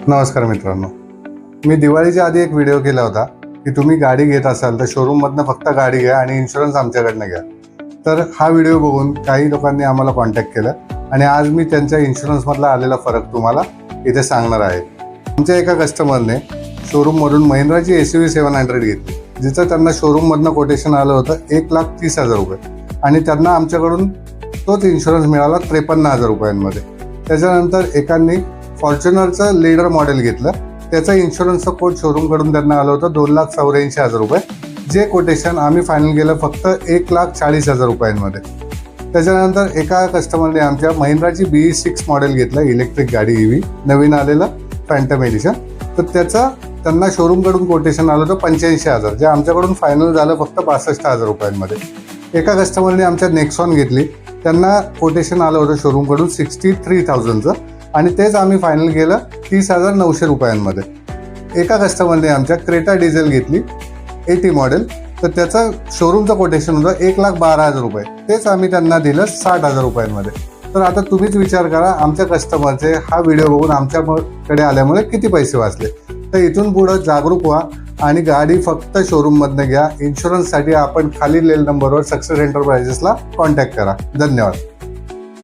नमस्कार मित्रांनो, मी दिवाळीच्या आधी एक व्हिडिओ केला होता की तुम्ही गाडी घेत असाल तर शोरूममधनं फक्त गाडी घ्या आणि इन्शुरन्स आमच्याकडनं घ्या. तर हा व्हिडिओ बघून काही लोकांनी आम्हाला कॉन्टॅक्ट केलं आणि आज मी त्यांच्या इन्शुरन्समधला आलेला फरक तुम्हाला इथे सांगणार आहे. आमच्या एका कस्टमरने शोरूममधून महिंद्राची SUV 700 घेतली, जिचं त्यांना शोरूममधनं कोटेशन आलं होतं 1,30,000 रुपये आणि त्यांना आमच्याकडून तोच इन्शुरन्स मिळाला 53,000 रुपयांमध्ये. त्याच्यानंतर एकांनी फॉर्च्युनरचं लीडर मॉडेल घेतलं, त्याचं इन्शुरन्सचं कोट शोरूमकडून त्यांना आलं होतं 2,84,000 रुपये, जे कोटेशन आम्ही फायनल केलं फक्त 1,40,000 रुपयांमध्ये. त्याच्यानंतर एका कस्टमरने आमच्या महिंद्राची BE6 मॉडेल घेतलं, इलेक्ट्रिक गाडी EV नवीन आलेलं फॅन्टम एडिशन. तर त्याचं त्यांना शोरूमकडून कोटेशन आलं होतं 85,000, जे आमच्याकडून फायनल झालं फक्त 62,000 रुपयांमध्ये. एका कस्टमरने आमच्या नेक्सॉन घेतली, त्यांना कोटेशन आलं होतं शोरूमकडून 63,000चं आणि तेच आम्ही फायनल केलं 30,900 रुपयांमध्ये. एका कस्टमरने आमच्या क्रेटा डिझेल घेतली 80 मॉडेल, तर त्याचं शोरूमचं कोटेशन होतं 1,12,000 रुपये, तेच आम्ही त्यांना दिलं 60,000 रुपयांमध्ये. तर आता तुम्हीच विचार करा, आमच्या कस्टमरचे हा व्हिडिओ बघून आमच्याकडे आल्यामुळे किती पैसे वाचले. तर इथून पुढं जागरूक व्हा आणि गाडी फक्त शोरूममधनं घ्या. इन्शुरन्ससाठी आपण खाली दिलेल्या नंबरवर सक्सेस एंटरप्राइजेसला कॉन्टॅक्ट करा. धन्यवाद.